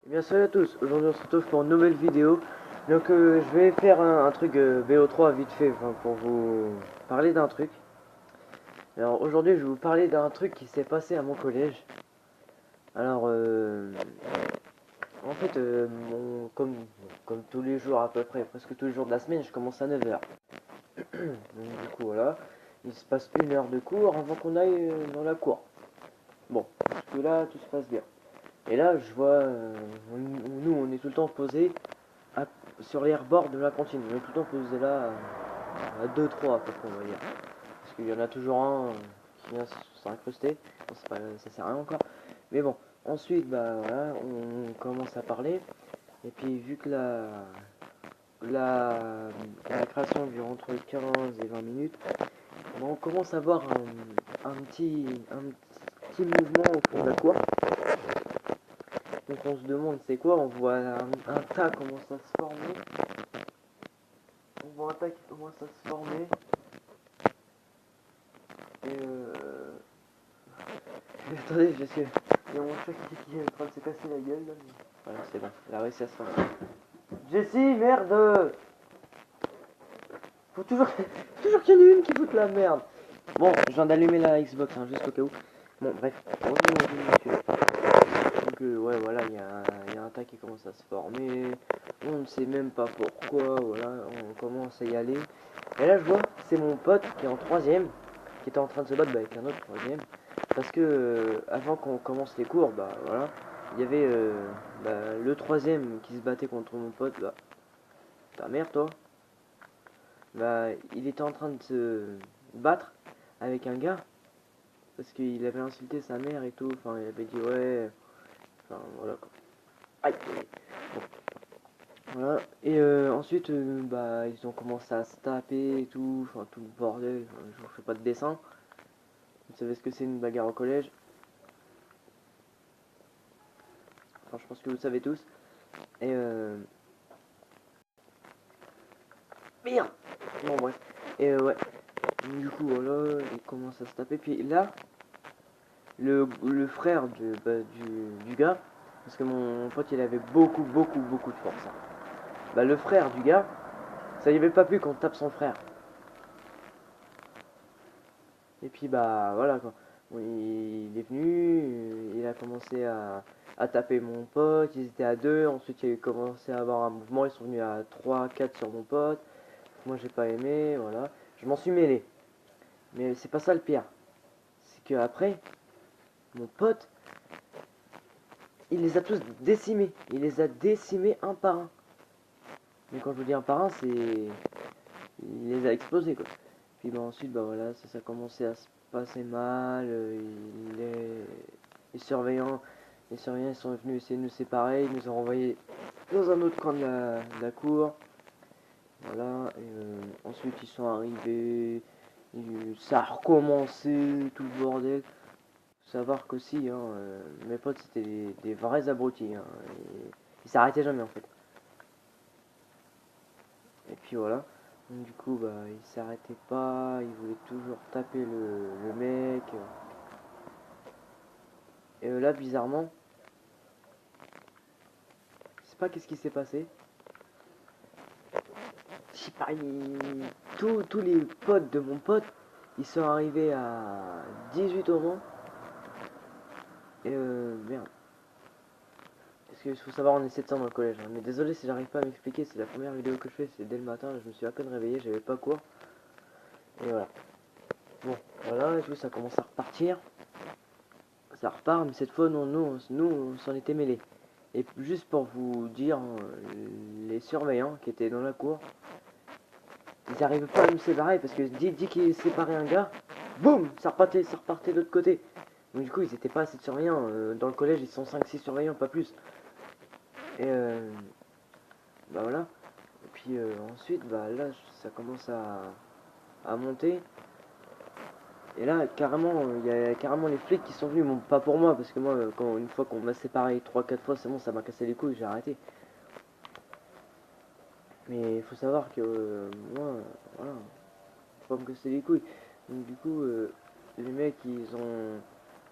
Bien salut à tous, aujourd'hui on se retrouve pour une nouvelle vidéo. Donc je vais faire un truc VO3 vite fait, enfin, pour vous parler d'un truc. Alors aujourd'hui je vais vous parler d'un truc qui s'est passé à mon collège. Alors en fait comme tous les jours à peu près, presque tous les jours de la semaine, je commence à 9h. Donc du coup voilà, il se passe 1 heure de cours avant qu'on aille dans la cour. Bon, jusque là tout se passe bien. Et là je vois, nous on est tout le temps posé sur les rebords de la cantine. On est tout le temps posé là à 2-3 à peu près, on va dire. Parce qu'il y en a toujours un qui vient s'incruster. Bon, ça sert à rien encore. Mais bon, ensuite, bah voilà, on commence à parler. Et puis, vu que la création dure entre 15 et 20 minutes, bah, on commence à voir un petit mouvement au fond de la cour. Donc on se demande c'est quoi, on voit un tas commence à se former. On voit un tas qui commence à se former. Et attendez, parce que il y a mon chat qui est en train de se casser la gueule là. Voilà, c'est bon, il a réussi à se former. Jessie, merde! Faut toujours qu'il y en ait une qui foute la merde. Bon, je viens d'allumer la Xbox, hein, juste au cas où. Bon, bref, donc, ouais, voilà, il y a un tas qui commence à se former. On ne sait même pas pourquoi, voilà, on commence à y aller. Et là, je vois, c'est mon pote qui est en troisième, qui était en train de se battre avec un autre troisième. Parce que avant qu'on commence les cours, bah voilà, il y avait le troisième qui se battait contre mon pote, bah, ta mère toi, bah il était en train de se battre avec un gars, parce qu'il avait insulté sa mère et tout, enfin il avait dit ouais, enfin voilà quoi. Aïe, bon, voilà, et ensuite bah ils ont commencé à se taper et tout, enfin tout le bordel, enfin, je vous fais pas de dessin, vous savez ce que c'est une bagarre au collège, enfin je pense que vous le savez tous, et merde. Bon bref. Et ouais. Du coup voilà, il commence à se taper. Puis là, le frère du gars, parce que mon pote il avait beaucoup de force, hein. Bah le frère du gars, ça y avait pas pu qu'on tape son frère. Et puis bah voilà quoi. Bon, il est venu, il a commencé à taper mon pote, ils étaient à deux, ensuite il a commencé à avoir un mouvement, ils sont venus à 3-4 sur mon pote. Moi j'ai pas aimé, voilà. Je m'en suis mêlé. Mais c'est pas ça le pire. C'est que après, mon pote, il les a tous décimés. Il les a décimés un par un. Mais quand je vous dis un par un, c'est. Il les a explosés quoi. Puis bah ensuite, bah voilà, ça a commencé à se passer mal. Les surveillants, les surveillants sont venus essayer de nous séparer. Ils nous ont renvoyés dans un autre coin de la cour. Voilà, et ensuite ils sont arrivés. Ça a recommencé, tout le bordel. Savoir qu'aussi, hein, mes potes c'était des vrais abrutis, hein, et ils s'arrêtaient jamais en fait. Et puis voilà. Donc, du coup, bah, ils s'arrêtaient pas, ils voulaient toujours taper le mec. Et là, bizarrement, je sais pas qu'est-ce qui s'est passé. Je sais pas, tous les potes de mon pote, ils sont arrivés à 18 au moins. Et merde. Parce qu'il faut savoir, on est 700 dans le collège, hein. Mais désolé si j'arrive pas à m'expliquer, c'est la première vidéo que je fais, c'est dès le matin, je me suis à peine réveillé, j'avais pas cours. Et voilà. Bon, voilà, et tout, ça commence à repartir. Ça repart, mais cette fois, non, nous, on s'en était mêlés. Et juste pour vous dire, hein, les surveillants qui étaient dans la cour, ils n'arrivaient pas à nous séparer parce que dès qu'ils séparaient un gars, boum, ça repartait de l'autre côté. Donc du coup, ils étaient pas assez de surveillants. Dans le collège, ils sont 5-6 surveillants, pas plus. Et bah voilà. Et puis ensuite, bah là, ça commence à monter. Et là, carrément, il y a carrément les flics qui sont venus. Bon, pas pour moi, parce que moi, une fois qu'on m'a séparé 3-4 fois, c'est bon, ça m'a cassé les couilles, j'ai arrêté. Mais il faut savoir que moi, voilà, faut pas me casser les couilles. Donc du coup, les mecs, ils ont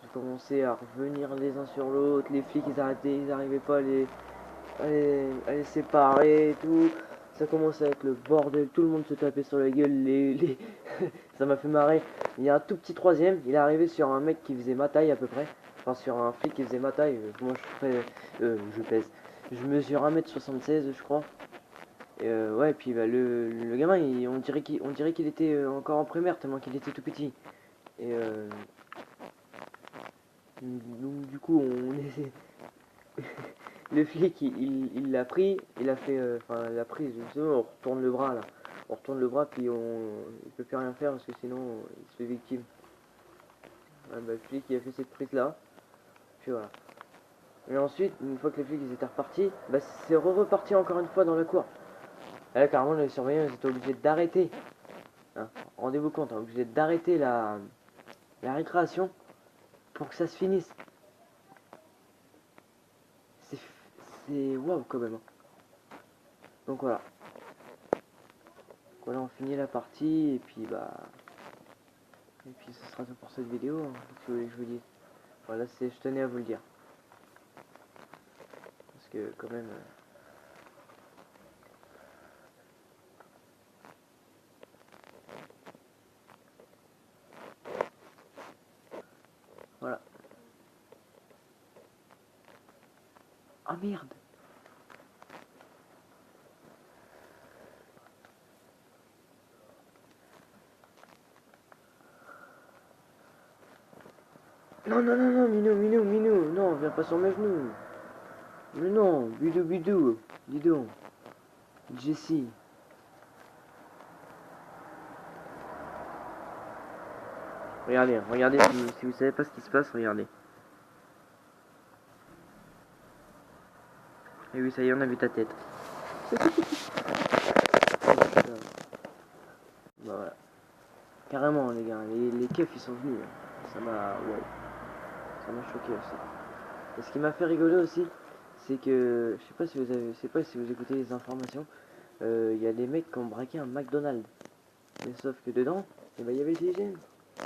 J'ai commencé à revenir les uns sur l'autre, les flics ils arrivaient pas à les séparer et tout. Ça commençait à être le bordel, tout le monde se tapait sur la gueule, ça m'a fait marrer. Il y a un tout petit troisième, il est arrivé sur un mec qui faisait ma taille à peu près. Enfin sur un flic qui faisait ma taille, moi je pèse. Je mesure 1m76 je crois. Et ouais, puis bah, le gamin, on dirait qu'il était encore en primaire tellement qu'il était tout petit. Et donc du coup, le flic, il l'a pris, il a fait, enfin, la prise, justement, on retourne le bras là. On retourne le bras, puis il peut plus rien faire parce que sinon, il se fait victime. Ouais, bah, le flic, il a fait cette prise là, puis voilà. Et ensuite, une fois que les flics ils étaient repartis, bah, c'est reparti encore une fois dans la cour. Et là, carrément, les surveillants, ils étaient obligés d'arrêter. Hein, rendez-vous compte, hein, obligés d'arrêter la récréation pour que ça se finisse. C'est, c'est waouh quand même, hein. Donc voilà. Voilà, on finit la partie et puis bah. Et puis ce sera tout pour cette vidéo, hein, si vous voulez que je vous dise. Voilà, je tenais à vous le dire. Parce que quand même. Voilà. Ah merde! Non, non, non, non, Minou, Minou, Minou, non, viens pas sur mes genoux. Mais non, bidou, bidou, dis donc. Jessie. Regardez, regardez si vous savez pas ce qui se passe, regardez. Et oui, ça y est, on a vu ta tête. Bah voilà. Carrément, les gars, les keufs ils sont venus, hein. Ça m'a. Wow. Ça m'a choqué aussi. Et ce qui m'a fait rigoler aussi, c'est que. Je sais pas si vous écoutez les informations. Il y a des mecs qui ont braqué un McDonald's. Mais sauf que dedans, eh ben, il y avait des gemmes.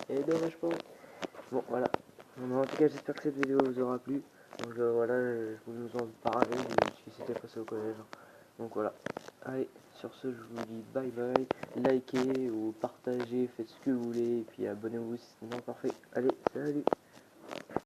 Et dommage pas. Bon, voilà. Bon, en tout cas, j'espère que cette vidéo vous aura plu. Donc voilà, je vous en parlais de ce qui s'était passé au collège. Donc voilà. Allez, sur ce, je vous dis bye bye. Likez ou partagez, faites ce que vous voulez. Et puis abonnez-vous si c'est pas parfait. Allez, salut.